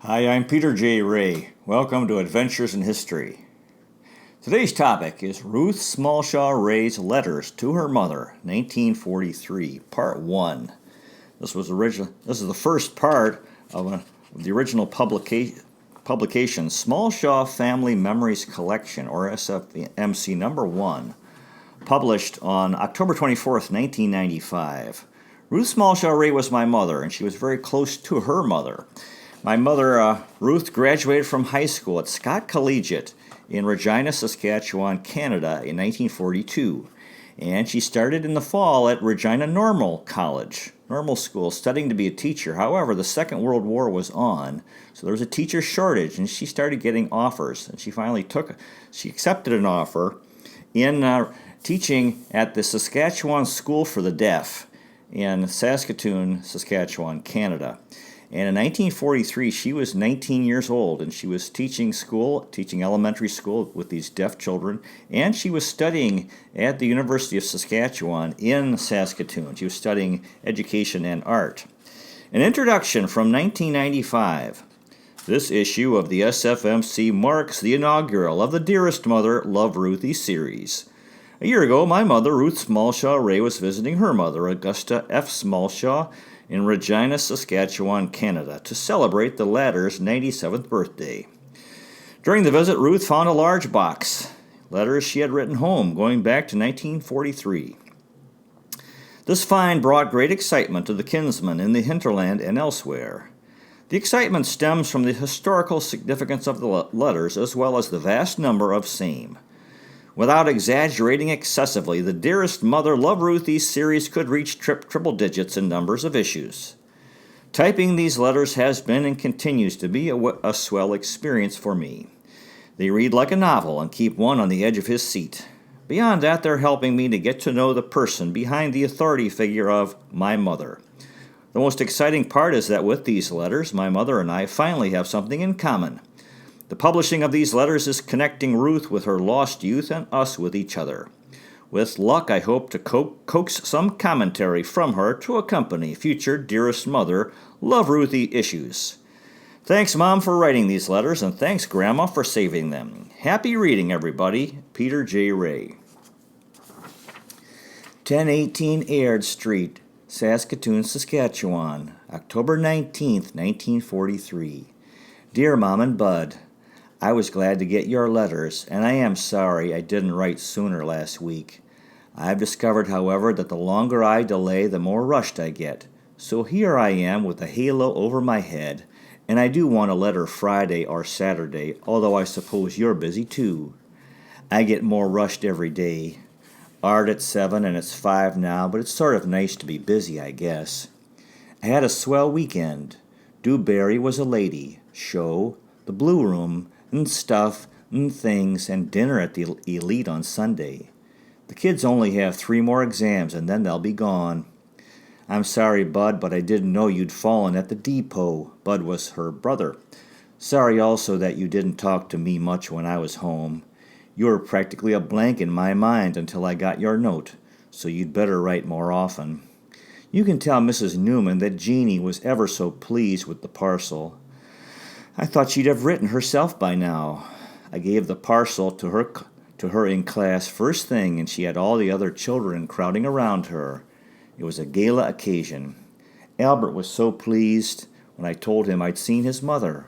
Hi, I'm Peter J. Ray. Welcome to Adventures in History. Today's topic is Ruth Smallshaw Ray's Letters to Her Mother, 1943, Part 1. This is the first part of the original publication, Smallshaw Family Memories Collection, or SFMC number 1, published on October 24th, 1995. Ruth Smallshaw Ray was my mother, and she was very close to her mother. My mother, Ruth, graduated from high school at Scott Collegiate in Regina, Saskatchewan, Canada in 1942. And she started in the fall at Regina Normal School, studying to be a teacher. However, the Second World War was on, so there was a teacher shortage, and she started getting offers. And she accepted an offer in teaching at the Saskatchewan School for the Deaf in Saskatoon, Saskatchewan, Canada. And in 1943, she was 19 years old, and she was teaching elementary school with these deaf children, and she was studying at the University of Saskatchewan in Saskatoon. She was studying education and art. An introduction from 1995. This issue of the SFMC marks the inaugural of the Dearest Mother, Love Ruthie series. A year ago, my mother, Ruth Smallshaw Ray, was visiting her mother, Augusta F. Smallshaw, in Regina, Saskatchewan, Canada, to celebrate the latter's 97th birthday. During the visit, Ruth found a large box, letters she had written home going back to 1943. This find brought great excitement to the kinsmen in the hinterland and elsewhere. The excitement stems from the historical significance of the letters as well as the vast number of same. Without exaggerating excessively, the Dearest Mother Love Ruthie series could reach triple digits in numbers of issues. Typing these letters has been and continues to be a swell experience for me. They read like a novel and keep one on the edge of his seat. Beyond that, they're helping me to get to know the person behind the authority figure of my mother. The most exciting part is that with these letters, my mother and I finally have something in common. The publishing of these letters is connecting Ruth with her lost youth and us with each other. With luck, I hope to coax some commentary from her to accompany future Dearest Mother Love Ruthie issues. Thanks, Mom, for writing these letters, and thanks, Grandma, for saving them. Happy reading, everybody. Peter J. Ray. 1018 Aird Street, Saskatoon, Saskatchewan, October 19th, 1943. Dear Mom and Bud, I was glad to get your letters, and I am sorry I didn't write sooner last week. I've discovered, however, that the longer I delay, the more rushed I get. So here I am with a halo over my head, and I do want a letter Friday or Saturday, although I suppose you're busy too. I get more rushed every day. Art at 7 and it's 5 now, but it's sort of nice to be busy, I guess. I had a swell weekend. Dewberry was a lady, show, the Blue Room, and stuff, and things, and dinner at the Elite on Sunday. The kids only have 3 more exams, and then they'll be gone. I'm sorry, Bud, but I didn't know you'd fallen at the depot. Bud was her brother. Sorry also that you didn't talk to me much when I was home. You were practically a blank in my mind until I got your note, so you'd better write more often. You can tell Mrs. Newman that Jeanie was ever so pleased with the parcel. I thought she'd have written herself by now. I gave the parcel to her in class first thing, and she had all the other children crowding around her. It was a gala occasion. Albert was so pleased when I told him I'd seen his mother.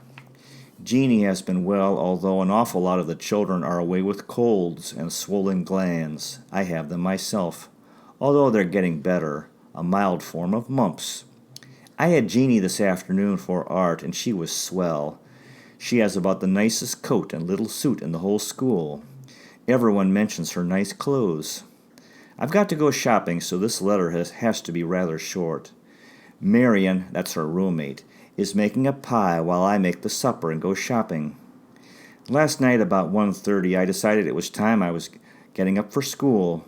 Jeanie has been well, although an awful lot of the children are away with colds and swollen glands. I have them myself, although they're getting better, a mild form of mumps. I had Jeanie this afternoon for art, and she was swell. She has about the nicest coat and little suit in the whole school. Everyone mentions her nice clothes. I've got to go shopping, so this letter has to be rather short. Marion, that's her roommate, is making a pie while I make the supper and go shopping. Last night about 1:30, I decided it was time I was getting up for school.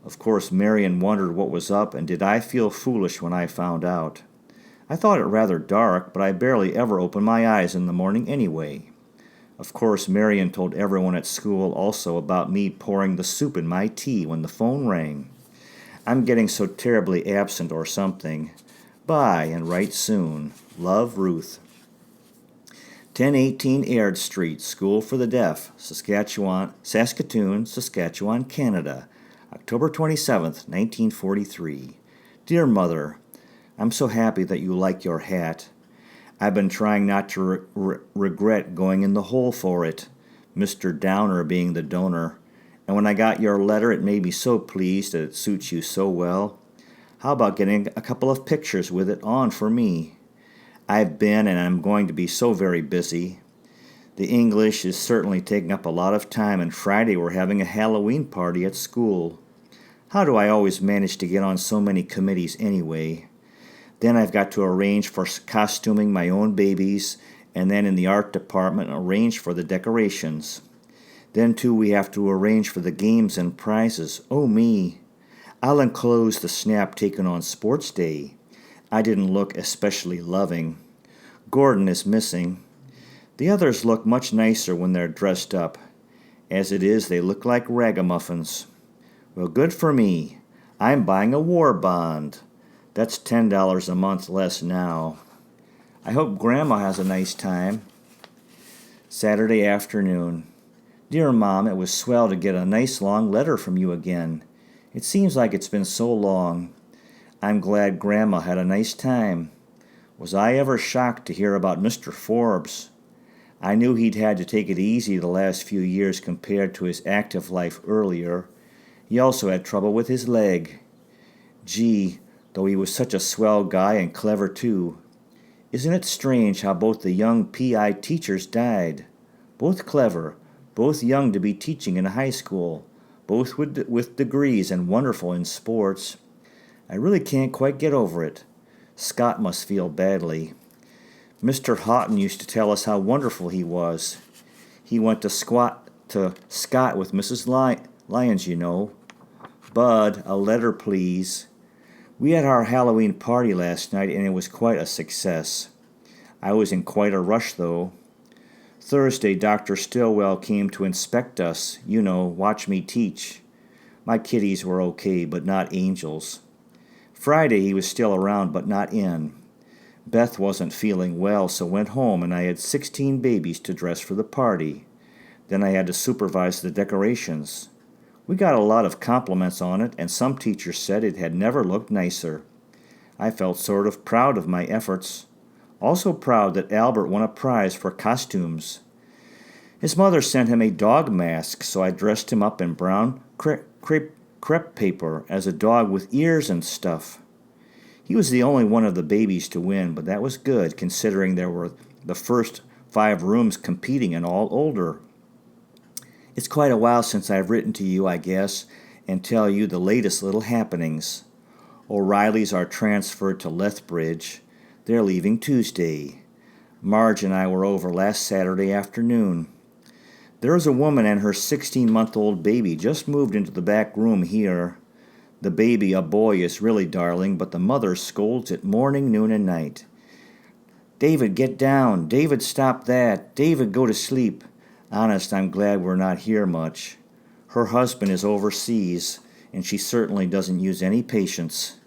Of course, Marion wondered what was up, and did I feel foolish when I found out. I thought it rather dark, but I barely ever open my eyes in the morning anyway. Of course, Marion told everyone at school also about me pouring the soup in my tea when the phone rang. I'm getting so terribly absent or something. Bye, and write soon. Love, Ruth. 1018 Aird Street, School for the Deaf, Saskatoon, Saskatchewan, Canada, October 27th, 1943. Dear Mother, I'm so happy that you like your hat. I've been trying not to regret going in the hole for it, Mr. Downer being the donor. And when I got your letter, it made me so pleased that it suits you so well. How about getting a couple of pictures with it on for me? I've been and I'm going to be so very busy. The English is certainly taking up a lot of time, and Friday we're having a Halloween party at school. How do I always manage to get on so many committees anyway? Then I've got to arrange for costuming my own babies, and then in the art department arrange for the decorations. Then too we have to arrange for the games and prizes. Oh me! I'll enclose the snap taken on Sports Day. I didn't look especially loving. Gordon is missing. The others look much nicer when they're dressed up. As it is, they look like ragamuffins. Well, good for me. I'm buying a war bond. That's $10 a month less now. I hope Grandma has a nice time. Saturday afternoon. Dear Mom, it was swell to get a nice long letter from you again. It seems like it's been so long. I'm glad Grandma had a nice time. Was I ever shocked to hear about Mr. Forbes? I knew he'd had to take it easy the last few years compared to his active life earlier. He also had trouble with his leg. Gee, though he was such a swell guy and clever too. Isn't it strange how both the young PI teachers died? Both clever, both young to be teaching in a high school, both with degrees and wonderful in sports. I really can't quite get over it. Scott must feel badly. Mr. Houghton used to tell us how wonderful he was. He went to Scott with Mrs. Lyons, you know. Bud, a letter, please. We had our Halloween party last night, and it was quite a success. I was in quite a rush, though. Thursday, Dr. Stillwell came to inspect us, watch me teach. My kiddies were okay, but not angels. Friday, he was still around, but not in. Beth wasn't feeling well, so went home, and I had 16 babies to dress for the party. Then I had to supervise the decorations. We got a lot of compliments on it, and some teachers said it had never looked nicer. I felt sort of proud of my efforts. Also proud that Albert won a prize for costumes. His mother sent him a dog mask, so I dressed him up in brown crepe paper as a dog with ears and stuff. He was the only one of the babies to win, but that was good, considering there were the first 5 rooms competing and all older. It's quite a while since I've written to you, I guess, and tell you the latest little happenings. O'Reillys are transferred to Lethbridge. They're leaving Tuesday. Marge and I were over last Saturday afternoon. There is a woman and her 16-month-old baby just moved into the back room here. The baby, a boy, is really darling, but the mother scolds it morning, noon, and night. David, get down. David, stop that. David, go to sleep. Honest, I'm glad we're not here much. Her husband is overseas, and she certainly doesn't use any patience.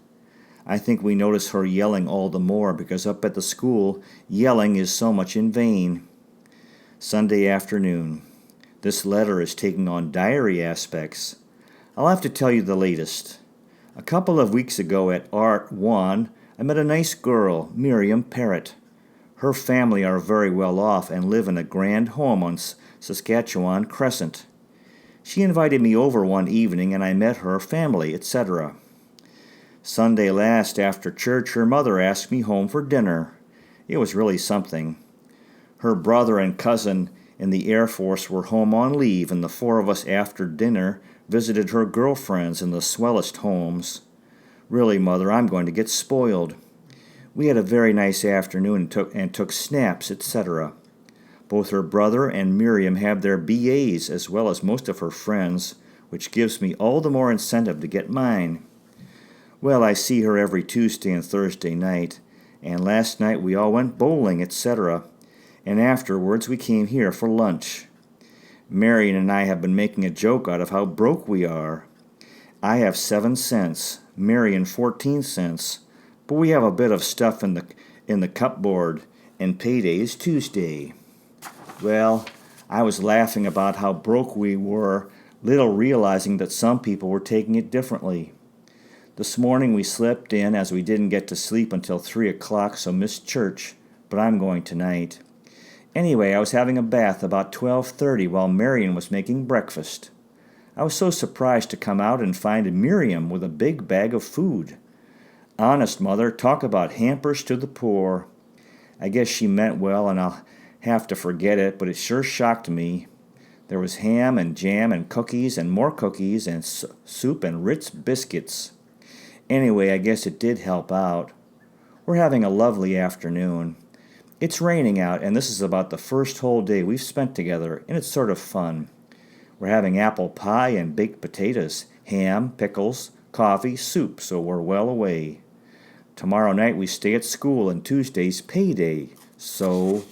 I think we notice her yelling all the more because up at the school, yelling is so much in vain. Sunday afternoon. This letter is taking on diary aspects. I'll have to tell you the latest. A couple of weeks ago at Art 1, I met a nice girl, Miriam Parrott. Her family are very well off and live in a grand home on Saskatchewan Crescent. She invited me over one evening, and I met her family, etc. Sunday last, after church, her mother asked me home for dinner. It was really something. Her brother and cousin in the Air Force were home on leave, and the 4 of us after dinner visited her girlfriends in the swellest homes. Really, Mother, I'm going to get spoiled. We had a very nice afternoon and took snaps, etc. Both her brother and Miriam have their BAs as well as most of her friends, which gives me all the more incentive to get mine. Well, I see her every Tuesday and Thursday night, and last night we all went bowling, etc., and afterwards we came here for lunch. Marion and I have been making a joke out of how broke we are. I have 7 cents, Marion 14 cents, but we have a bit of stuff in the cupboard, and payday is Tuesday. Well, I was laughing about how broke we were, little realizing that some people were taking it differently. This morning we slept in as we didn't get to sleep until 3 o'clock, so missed church, but I'm going tonight. Anyway, I was having a bath about 12:30 while Marion was making breakfast. I was so surprised to come out and find Miriam with a big bag of food. Honest, Mother, talk about hampers to the poor. I guess she meant well, and I'll have to forget it, but it sure shocked me. There was ham and jam and cookies and more cookies and soup and Ritz biscuits. Anyway, I guess it did help out. We're having a lovely afternoon. It's raining out, and this is about the first whole day we've spent together, and it's sort of fun. We're having apple pie and baked potatoes, ham, pickles, coffee, soup, so we're well away. Tomorrow night we stay at school, and Tuesday's payday, so...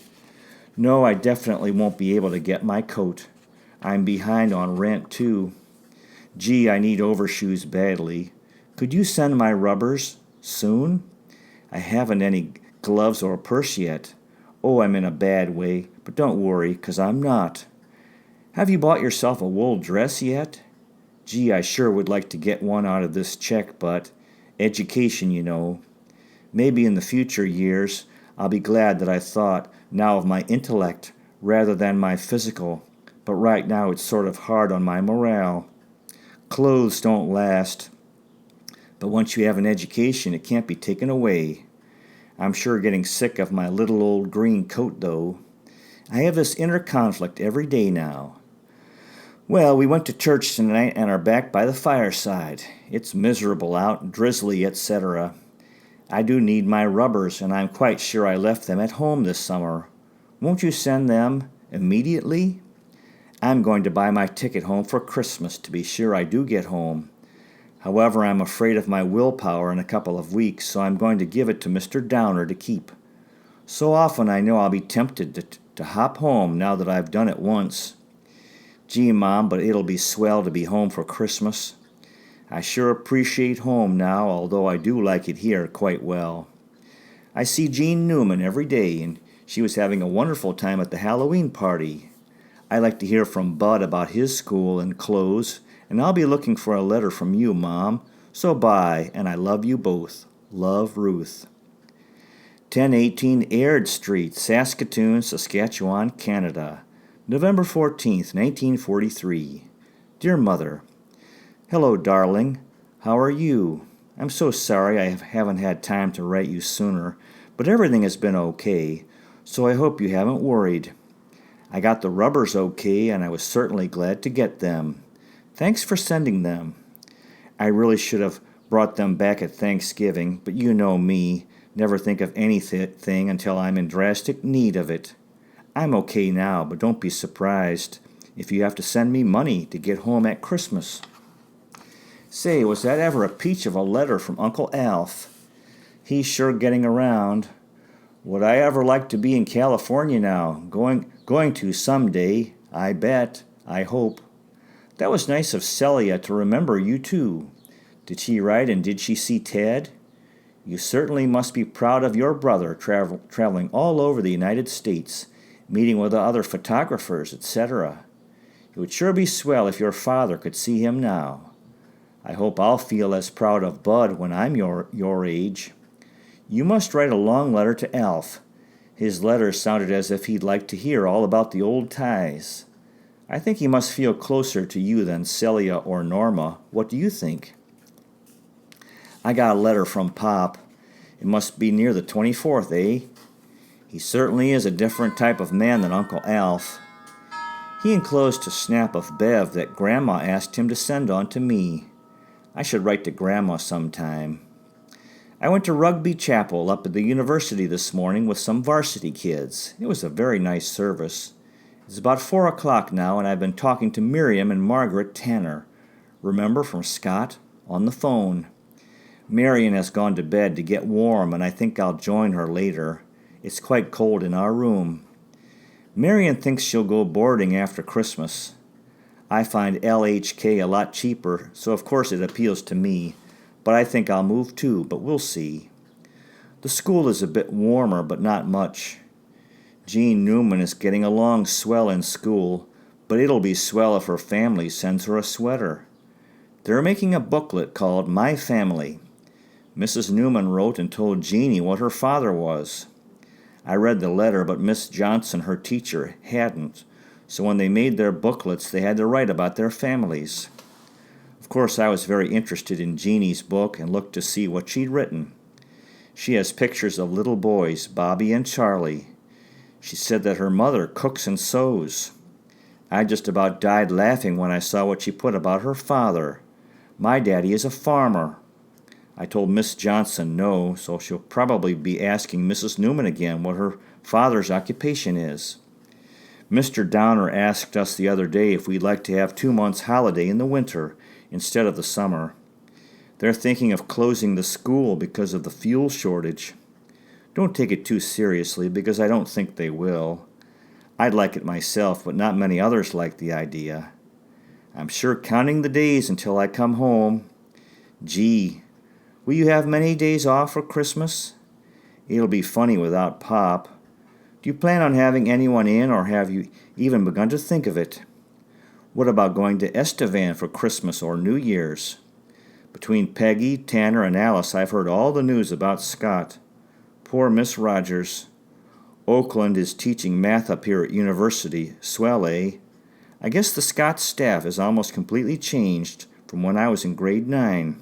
No, I definitely won't be able to get my coat. I'm behind on rent, too. Gee, I need overshoes badly. Could you send my rubbers soon? I haven't any gloves or purse yet. Oh, I'm in a bad way, but don't worry, 'cause I'm not. Have you bought yourself a wool dress yet? Gee, I sure would like to get one out of this check, but education, you know. Maybe in the future years I'll be glad that I thought now of my intellect rather than my physical, but right now it's sort of hard on my morale. Clothes don't last. But once you have an education, it can't be taken away. I'm sure getting sick of my little old green coat, though. I have this inner conflict every day now. Well, we went to church tonight and are back by the fireside. It's miserable out, drizzly, etc. I do need my rubbers, and I'm quite sure I left them at home this summer. Won't you send them immediately? I'm going to buy my ticket home for Christmas to be sure I do get home. However, I'm afraid of my willpower in a couple of weeks, so I'm going to give it to Mr. Downer to keep. So often I know I'll be tempted to hop home now that I've done it once. Gee, Mom, but it'll be swell to be home for Christmas. I sure appreciate home now, although I do like it here quite well. I see Jean Newman every day, and she was having a wonderful time at the Halloween party. I like to hear from Bud about his school and clothes, and I'll be looking for a letter from you, Mom. So bye, and I love you both. Love, Ruth. 1018 Aird Street, Saskatoon, Saskatchewan, Canada. November 14th, 1943. Dear Mother, hello, darling. How are you? I'm so sorry I haven't had time to write you sooner, but everything has been okay, so I hope you haven't worried. I got the rubbers okay, and I was certainly glad to get them. Thanks for sending them. I really should have brought them back at Thanksgiving, but you know me, never think of anything until I'm in drastic need of it. I'm okay now, but don't be surprised if you have to send me money to get home at Christmas. Say, was that ever a peach of a letter from Uncle Alf? He's sure getting around. Would I ever like to be in California now? Going to someday, I bet, I hope. That was nice of Celia to remember you too. Did she write and did she see Ted? You certainly must be proud of your brother traveling all over the United States, meeting with other photographers, etc. It would sure be swell if your father could see him now. I hope I'll feel as proud of Bud when I'm your age. You must write a long letter to Alf. His letter sounded as if he'd like to hear all about the old ties. I think he must feel closer to you than Celia or Norma. What do you think? I got a letter from Pop. It must be near the 24th, eh? He certainly is a different type of man than Uncle Alf. He enclosed a snap of Bev that Grandma asked him to send on to me. I should write to Grandma sometime. I went to Rugby Chapel up at the university this morning with some varsity kids. It was a very nice service. It's about 4 o'clock now, and I've been talking to Miriam and Margaret Tanner. Remember, from Scott? On the phone. Marion has gone to bed to get warm, and I think I'll join her later. It's quite cold in our room. Marion thinks she'll go boarding after Christmas. I find LHK a lot cheaper, so of course it appeals to me, but I think I'll move too, but we'll see. The school is a bit warmer, but not much. Jean Newman is getting along swell in school, but it'll be swell if her family sends her a sweater. They're making a booklet called My Family. Mrs. Newman wrote and told Jeanie what her father was. I read the letter, but Miss Johnson, her teacher, hadn't, so when they made their booklets, they had to write about their families. Of course, I was very interested in Jeanie's book and looked to see what she'd written. She has pictures of little boys, Bobby and Charlie. She said that her mother cooks and sews. I just about died laughing when I saw what she put about her father. My daddy is a farmer. I told Miss Johnson no, so she'll probably be asking Mrs. Newman again what her father's occupation is. Mr. Downer asked us the other day if we'd like to have 2 months' holiday in the winter instead of the summer. They're thinking of closing the school because of the fuel shortage. Don't take it too seriously, because I don't think they will. I'd like it myself, but not many others like the idea. I'm sure counting the days until I come home. Gee, will you have many days off for Christmas? It'll be funny without Pop. Do you plan on having anyone in, or have you even begun to think of it? What about going to Estevan for Christmas or New Year's? Between Peggy, Tanner, and Alice, I've heard all the news about Scott. Poor Miss Rogers. Oakland is teaching math up here at university. Swell, eh? I guess the Scott staff is almost completely changed from when I was in grade 9.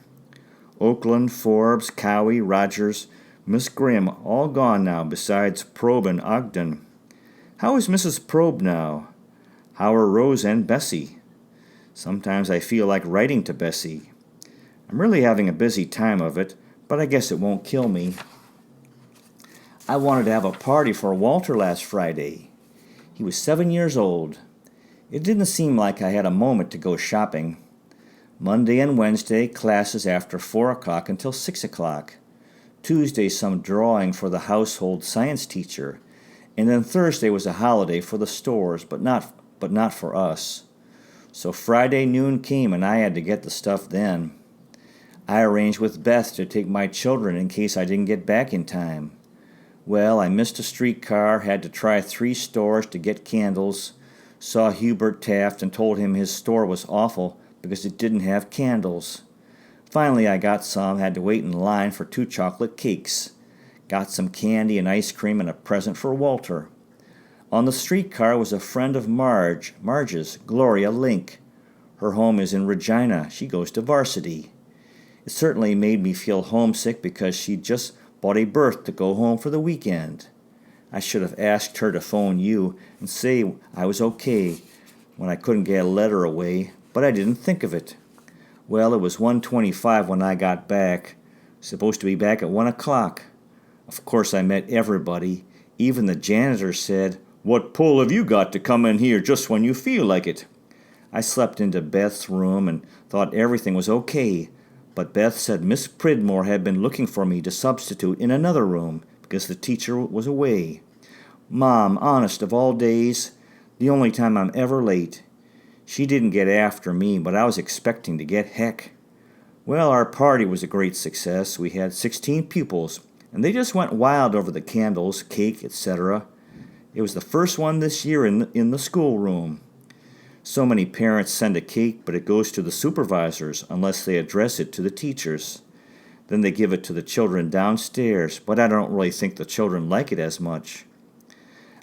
Oakland, Forbes, Cowie, Rogers, Miss Grimm, all gone now, besides Probe and Ogden. How is Mrs. Probe now? How are Rose and Bessie? Sometimes I feel like writing to Bessie. I'm really having a busy time of it, but I guess it won't kill me. I wanted to have a party for Walter last Friday. He was 7 years old. It didn't seem like I had a moment to go shopping. Monday and Wednesday, classes after 4 o'clock until 6 o'clock. Tuesday, some drawing for the household science teacher. And then Thursday was a holiday for the stores, but not for us. So Friday noon came and I had to get the stuff then. I arranged with Beth to take my children in case I didn't get back in time. Well, I missed a streetcar, had to try 3 stores to get candles, saw Hubert Taft and told him his store was awful because it didn't have candles. Finally, I got some, had to wait in line for 2 chocolate cakes. Got some candy and ice cream and a present for Walter. On the streetcar was a friend of Marge's, Gloria Link. Her home is in Regina. She goes to varsity. It certainly made me feel homesick because she'd just bought a berth to go home for the weekend. I should have asked her to phone you and say I was okay when I couldn't get a letter away, but I didn't think of it. Well, it was 1:25 when I got back. Supposed to be back at 1 o'clock. Of course, I met everybody. Even the janitor said, "What pull have you got to come in here just when you feel like it?" I slept into Beth's room and thought everything was okay, but Beth said Miss Pridmore had been looking for me to substitute in another room because the teacher was away. Mom, honest of all days, the only time I'm ever late. She didn't get after me, but I was expecting to get heck. Well, our party was a great success. We had 16 pupils, and they just went wild over the candles, cake, etc. It was the first one this year in the schoolroom. So many parents send a cake, but it goes to the supervisors unless they address it to the teachers. Then they give it to the children downstairs, but I don't really think the children like it as much.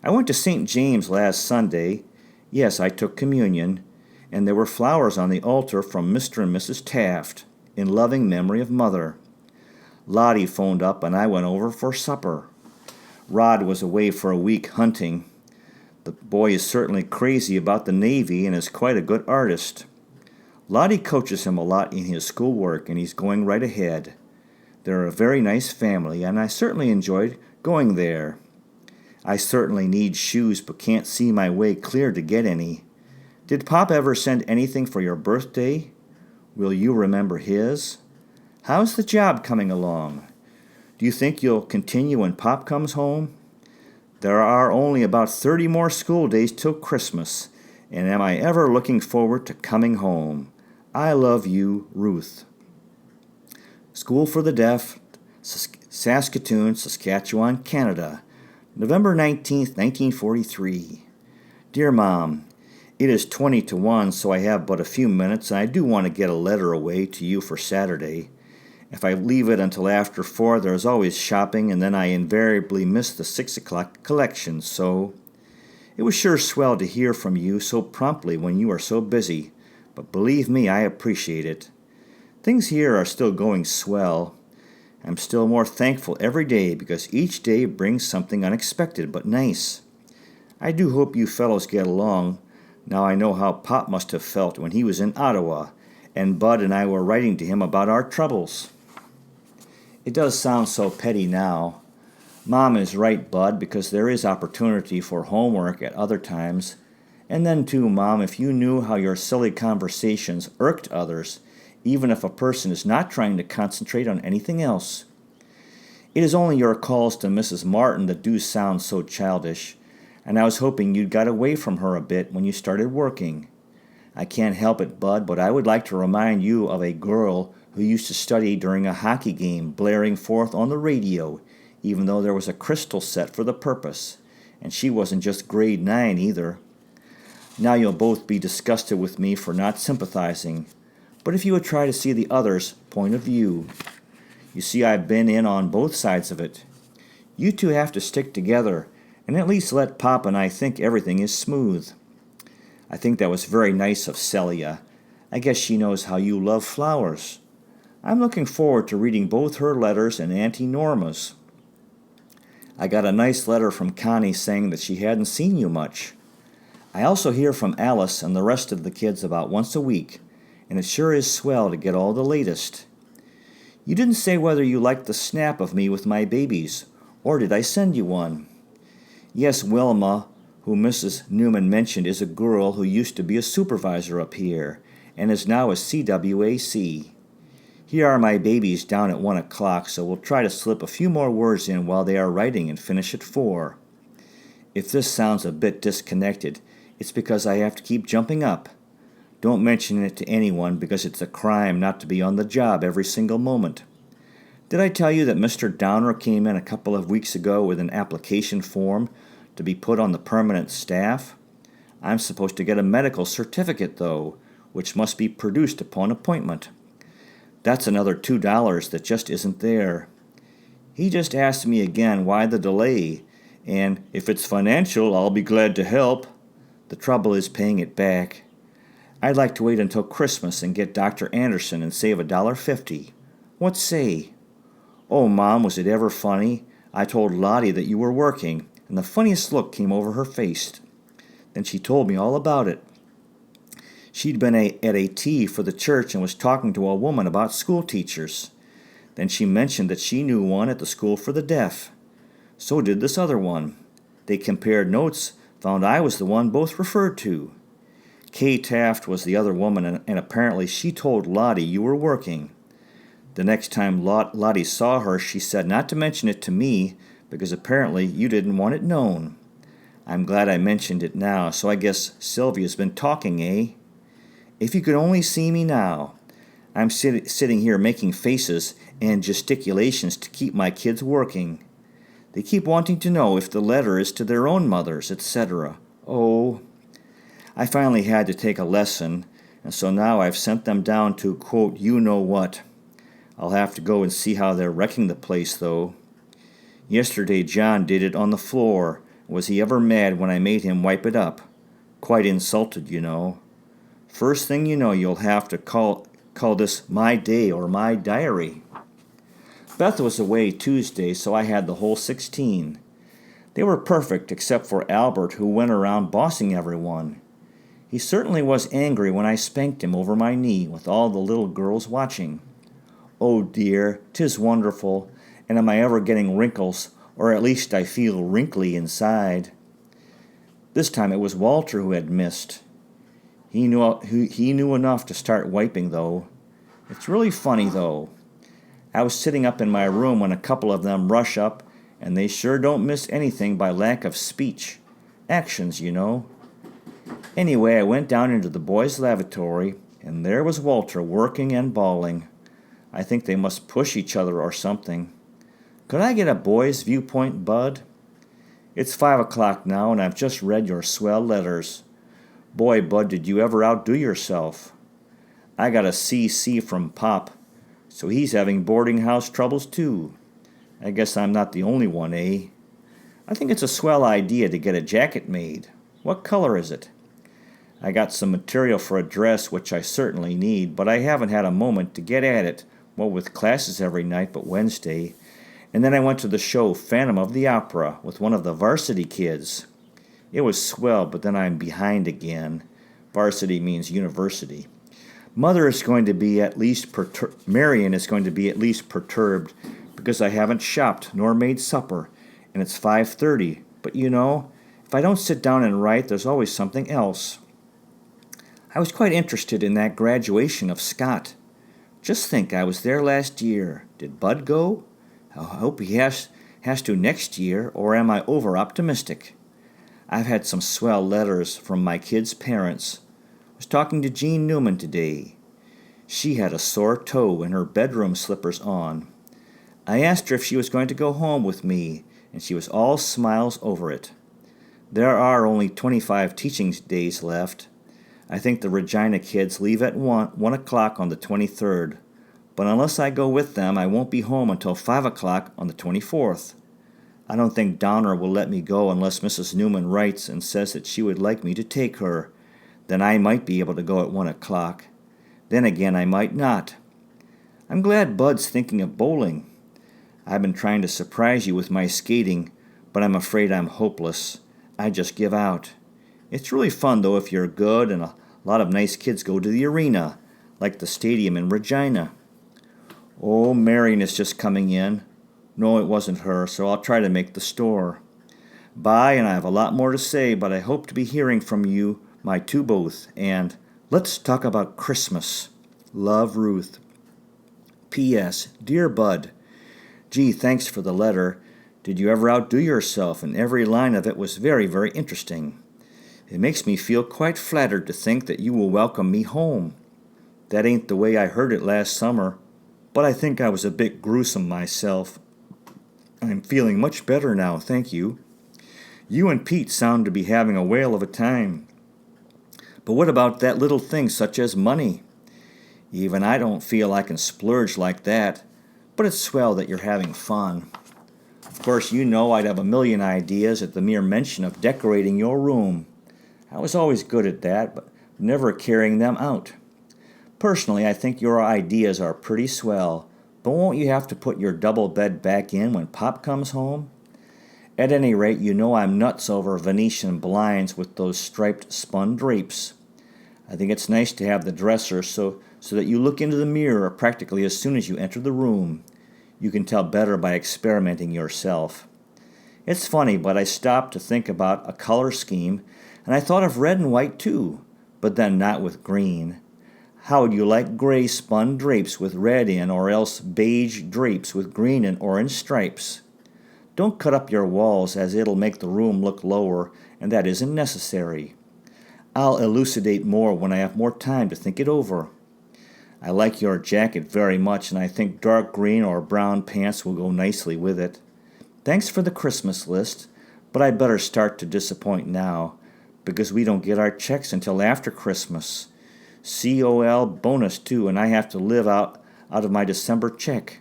I went to St. James last Sunday. Yes, I took communion, and there were flowers on the altar from Mr. and Mrs. Taft, in loving memory of Mother. Lottie phoned up, and I went over for supper. Rod was away for a week hunting. The boy is certainly crazy about the Navy and is quite a good artist. Lottie coaches him a lot in his schoolwork, and he's going right ahead. They're a very nice family, and I certainly enjoyed going there. I certainly need shoes, but can't see my way clear to get any. Did Pop ever send anything for your birthday? Will you remember his? How's the job coming along? Do you think you'll continue when Pop comes home? There are only about 30 more school days till Christmas, and am I ever looking forward to coming home? I love you, Ruth. School for the Deaf, Saskatoon, Saskatchewan, Canada, November 19th, 1943. Dear Mom, it is 20 to 1, so I have but a few minutes, and I do want to get a letter away to you for Saturday. If I leave it until after 4, there's always shopping, and then I invariably miss the 6 o'clock collection, so it was sure swell to hear from you so promptly when you are so busy, but believe me, I appreciate it. Things here are still going swell. I'm still more thankful every day because each day brings something unexpected but nice. I do hope you fellows get along. Now I know how Pop must have felt when he was in Ottawa, and Bud and I were writing to him about our troubles. It does sound so petty now. Mom is right, Bud, because there is opportunity for homework at other times. And then too, Mom, if you knew how your silly conversations irked others, even if a person is not trying to concentrate on anything else. It is only your calls to Mrs. Martin that do sound so childish, and I was hoping you'd got away from her a bit when you started working. I can't help it, Bud, but I would like to remind you of a girl who used to study during a hockey game, blaring forth on the radio, even though there was a crystal set for the purpose, and she wasn't just grade 9 either. Now you'll both be disgusted with me for not sympathizing, but if you would try to see the other's point of view. You see, I've been in on both sides of it. You two have to stick together, and at least let Pop and I think everything is smooth. I think that was very nice of Celia. I guess she knows how you love flowers. I'm looking forward to reading both her letters and Auntie Norma's. I got a nice letter from Connie saying that she hadn't seen you much. I also hear from Alice and the rest of the kids about once a week, and it sure is swell to get all the latest. You didn't say whether you liked the snap of me with my babies, or did I send you one? Yes, Wilma, who Mrs. Newman mentioned, is a girl who used to be a supervisor up here, and is now a CWAC. Here are my babies down at 1 o'clock, so we'll try to slip a few more words in while they are writing and finish at 4. If this sounds a bit disconnected, it's because I have to keep jumping up. Don't mention it to anyone because it's a crime not to be on the job every single moment. Did I tell you that Mr. Downer came in a couple of weeks ago with an application form to be put on the permanent staff? I'm supposed to get a medical certificate, though, which must be produced upon appointment. That's another $2 that just isn't there. He just asked me again why the delay, and if it's financial, I'll be glad to help. The trouble is paying it back. I'd like to wait until Christmas and get Dr. Anderson and save $1.50. What say? Oh, Mom, was it ever funny? I told Lottie that you were working, and the funniest look came over her face. Then she told me all about it. She'd been at a tea for the church and was talking to a woman about school teachers. Then she mentioned that she knew one at the school for the deaf. So did this other one. They compared notes, found I was the one both referred to. Kay Taft was the other woman, and apparently she told Lottie you were working. The next time Lottie saw her, she said not to mention it to me because apparently you didn't want it known. I'm glad I mentioned it now, so I guess Sylvia's been talking, eh? If you could only see me now. I'm sitting here making faces and gesticulations to keep my kids working. They keep wanting to know if the letter is to their own mothers, etc. Oh, I finally had to take a lesson, and so now I've sent them down to, quote, you-know-what. I'll have to go and see how they're wrecking the place, though. Yesterday John did it on the floor. Was he ever mad when I made him wipe it up? Quite insulted, you know. First thing you know, you'll have to call this my day or my diary. Beth was away Tuesday, so I had the whole 16. They were perfect except for Albert, who went around bossing everyone. He certainly was angry when I spanked him over my knee with all the little girls watching. Oh dear, 'tis wonderful, and am I ever getting wrinkles, or at least I feel wrinkly inside. This time it was Walter who had missed. He knew enough to start wiping, though. It's really funny, though. I was sitting up in my room when a couple of them rush up, and they sure don't miss anything by lack of speech. Actions, you know. Anyway, I went down into the boys' lavatory, and there was Walter working and bawling. I think they must push each other or something. Could I get a boy's viewpoint, Bud? It's 5 o'clock now, and I've just read your swell letters. Boy, Bud, did you ever outdo yourself. I got a C.C. from Pop, so he's having boarding house troubles too. I guess I'm not the only one, eh? I think it's a swell idea to get a jacket made. What color is it? I got some material for a dress, which I certainly need, but I haven't had a moment to get at it, with classes every night but Wednesday. And then I went to the show Phantom of the Opera with one of the varsity kids. It was swell, but then I'm behind again. Varsity means university. Marion is going to be at least perturbed because I haven't shopped nor made supper, and it's 5:30. But if I don't sit down and write, there's always something else. I was quite interested in that graduation of Scott. Just think, I was there last year. Did Bud go? I hope he has to next year, or am I over-optimistic? I've had some swell letters from my kids' parents. I was talking to Jean Newman today. She had a sore toe and her bedroom slippers on. I asked her if she was going to go home with me, and she was all smiles over it. There are only 25 teaching days left. I think the Regina kids leave at 1 o'clock on the 23rd. But unless I go with them, I won't be home until 5 o'clock on the 24th. I don't think Downer will let me go unless Mrs. Newman writes and says that she would like me to take her. Then I might be able to go at 1 o'clock. Then again, I might not. I'm glad Bud's thinking of bowling. I've been trying to surprise you with my skating, but I'm afraid I'm hopeless. I just give out. It's really fun, though, if you're good, and a lot of nice kids go to the arena, like the stadium in Regina. Oh, Marion is just coming in. No, it wasn't her, so I'll try to make the store. Bye, and I have a lot more to say, but I hope to be hearing from you, my two both, and let's talk about Christmas. Love, Ruth. P.S. Dear Bud, gee, thanks for the letter. Did you ever outdo yourself? And every line of it was very, very interesting. It makes me feel quite flattered to think that you will welcome me home. That ain't the way I heard it last summer, but I think I was a bit gruesome myself. I'm feeling much better now, thank you. You and Pete sound to be having a whale of a time. But what about that little thing such as money? Even I don't feel I can splurge like that, but it's swell that you're having fun. Of course, I'd have a million ideas at the mere mention of decorating your room. I was always good at that, but never carrying them out. Personally, I think your ideas are pretty swell, but won't you have to put your double bed back in when Pop comes home? At any rate, I'm nuts over Venetian blinds with those striped spun drapes. I think it's nice to have the dresser so that you look into the mirror practically as soon as you enter the room. You can tell better by experimenting yourself. It's funny, but I stopped to think about a color scheme, and I thought of red and white too, but then not with green. How would you like gray spun drapes with red in, or else beige drapes with green and orange stripes? Don't cut up your walls, as it'll make the room look lower, and that isn't necessary. I'll elucidate more when I have more time to think it over. I like your jacket very much, and I think dark green or brown pants will go nicely with it. Thanks for the Christmas list, but I'd better start to disappoint now, because we don't get our checks until after Christmas. COL bonus too, and I have to live out of my December check.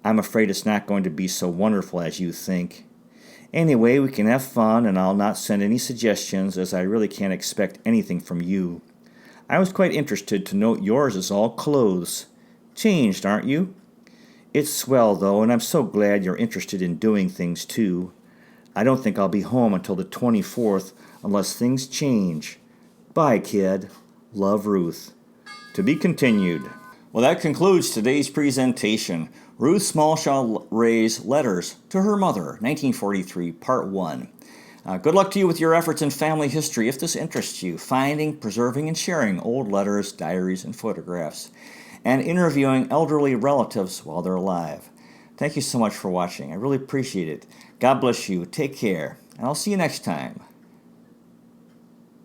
I'm afraid it's not going to be so wonderful as you think. Anyway, we can have fun, and I'll not send any suggestions, as I really can't expect anything from you. I was quite interested to note yours is all clothes. Changed, aren't you? It's swell, though, and I'm so glad you're interested in doing things, too. I don't think I'll be home until the 24th, unless things change. Bye, kid. Love, Ruth. To be continued. Well, that concludes today's presentation. Ruth Smallshaw Ray's Letters to Her Mother, 1943, Part 1. Good luck to you with your efforts in family history if this interests you, finding, preserving, and sharing old letters, diaries, and photographs, and interviewing elderly relatives while they're alive. Thank you so much for watching. I really appreciate it. God bless you. Take care, and I'll see you next time.